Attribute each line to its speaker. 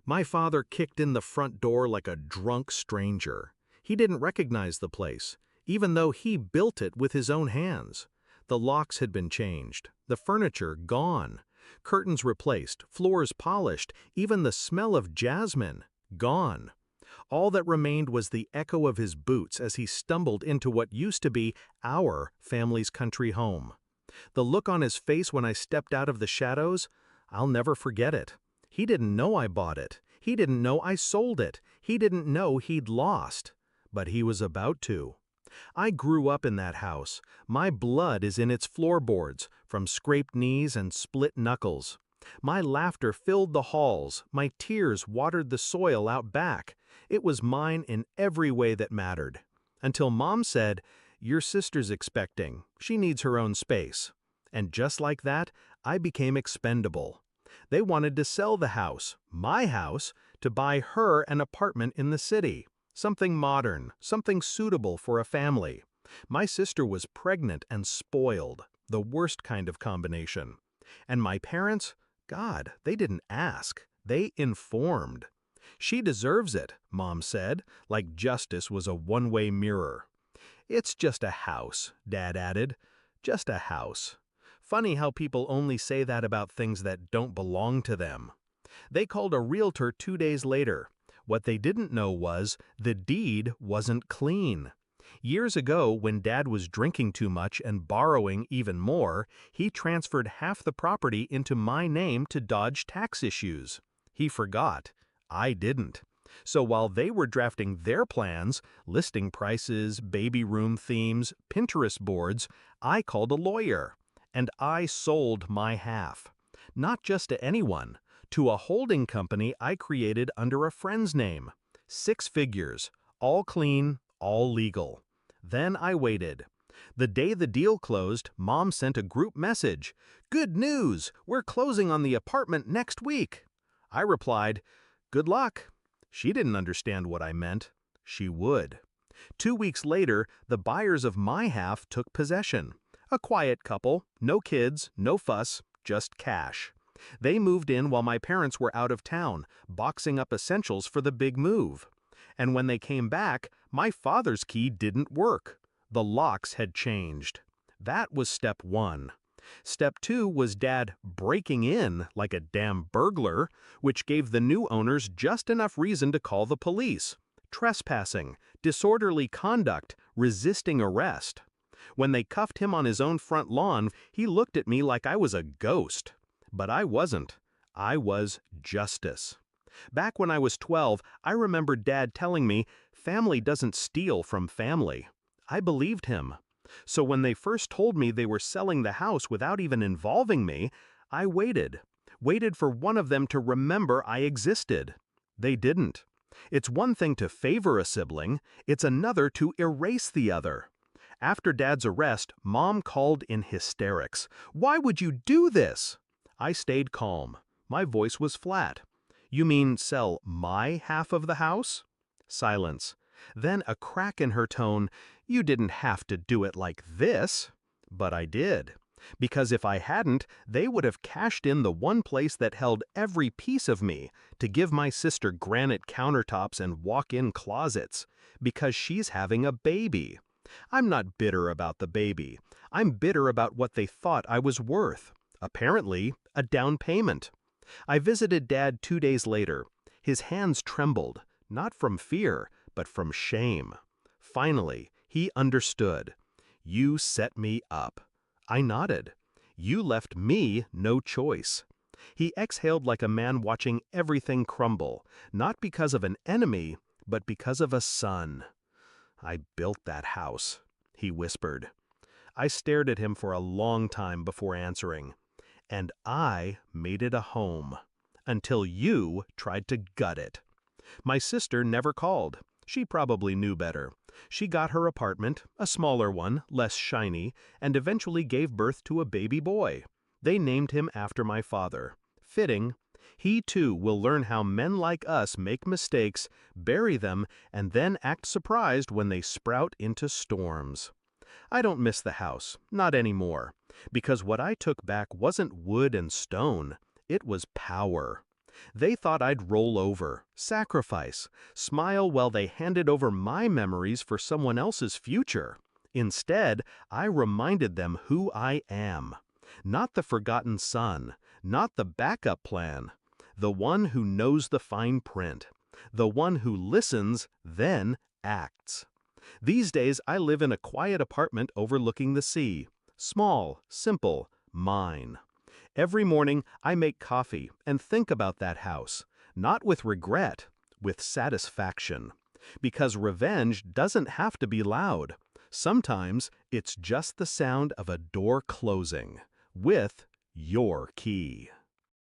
Speaker 1: My father kicked in the front door like a drunk stranger. He didn't recognize the place, even though he built it with his own hands. The locks had been changed, the furniture gone, curtains replaced, floors polished, even the smell of jasmine gone. All that remained was the echo of his boots as he stumbled into what used to be our family's country home. The look on his face when I stepped out of the shadows, I'll never forget it. He didn't know I bought it. He didn't know I sold it. He didn't know he'd lost. But he was about to. I grew up in that house. My blood is in its floorboards, from scraped knees and split knuckles. My laughter filled the halls. My tears watered the soil out back. It was mine in every way that mattered. Until Mom said, "Your sister's expecting. She needs her own space." And just like that, I became expendable. They wanted to sell the house, my house, to buy her an apartment in the city. Something modern, something suitable for a family. My sister was pregnant and spoiled, the worst kind of combination. And my parents, God, they didn't ask, they informed. She deserves it, Mom said, like justice was a one-way mirror. It's just a house, Dad added. Just a house. Funny how people only say that about things that don't belong to them. They called a realtor 2 days later. What they didn't know was the deed wasn't clean. Years ago, when Dad was drinking too much and borrowing even more, he transferred half the property into my name to dodge tax issues. He forgot. I didn't. So while they were drafting their plans, listing prices, baby room themes, Pinterest boards, I called a lawyer. And I sold my half. Not just to anyone, to a holding company I created under a friend's name. 6 figures, all clean, all legal. Then I waited. The day the deal closed, Mom sent a group message. "Good news! We're closing on the apartment next week." I replied, "Good luck." She didn't understand what I meant. She would. 2 weeks later, the buyers of my half took possession. A quiet couple, no kids, no fuss, just cash. They moved in while my parents were out of town, boxing up essentials for the big move. And when they came back, my father's key didn't work. The locks had changed. That was step 1. Step 2 was Dad breaking in like a damn burglar, which gave the new owners just enough reason to call the police. Trespassing, disorderly conduct, resisting arrest. When they cuffed him on his own front lawn, he looked at me like I was a ghost. But I wasn't. I was justice. Back when I was 12, I remember Dad telling me, family doesn't steal from family. I believed him. So when they first told me they were selling the house without even involving me, I waited. Waited for one of them to remember I existed. They didn't. It's one thing to favor a sibling, it's another to erase the other. After Dad's arrest, Mom called in hysterics. "Why would you do this?" I stayed calm. My voice was flat. "You mean sell my half of the house?" Silence. Then a crack in her tone. "You didn't have to do it like this." But I did. Because if I hadn't, they would have cashed in the one place that held every piece of me to give my sister granite countertops and walk-in closets. Because she's having a baby. I'm not bitter about the baby. I'm bitter about what they thought I was worth. Apparently, a down payment. I visited Dad 2 days later. His hands trembled, not from fear, but from shame. Finally, he understood. "You set me up." I nodded. "You left me no choice." He exhaled like a man watching everything crumble, not because of an enemy, but because of a son. "I built that house," he whispered. I stared at him for a long time before answering. "And I made it a home. Until you tried to gut it." My sister never called. She probably knew better. She got her apartment, a smaller one, less shiny, and eventually gave birth to a baby boy. They named him after my father. Fitting. He too will learn how men like us make mistakes, bury them, and then act surprised when they sprout into storms. I don't miss the house, not anymore, because what I took back wasn't wood and stone, it was power. They thought I'd roll over, sacrifice, smile while they handed over my memories for someone else's future. Instead, I reminded them who I am. Not the forgotten son, not the backup plan. The one who knows the fine print. The one who listens, then acts. These days, I live in a quiet apartment overlooking the sea. Small, simple, mine. Every morning, I make coffee and think about that house, not with regret, with satisfaction. Because revenge doesn't have to be loud. Sometimes it's just the sound of a door closing with your key.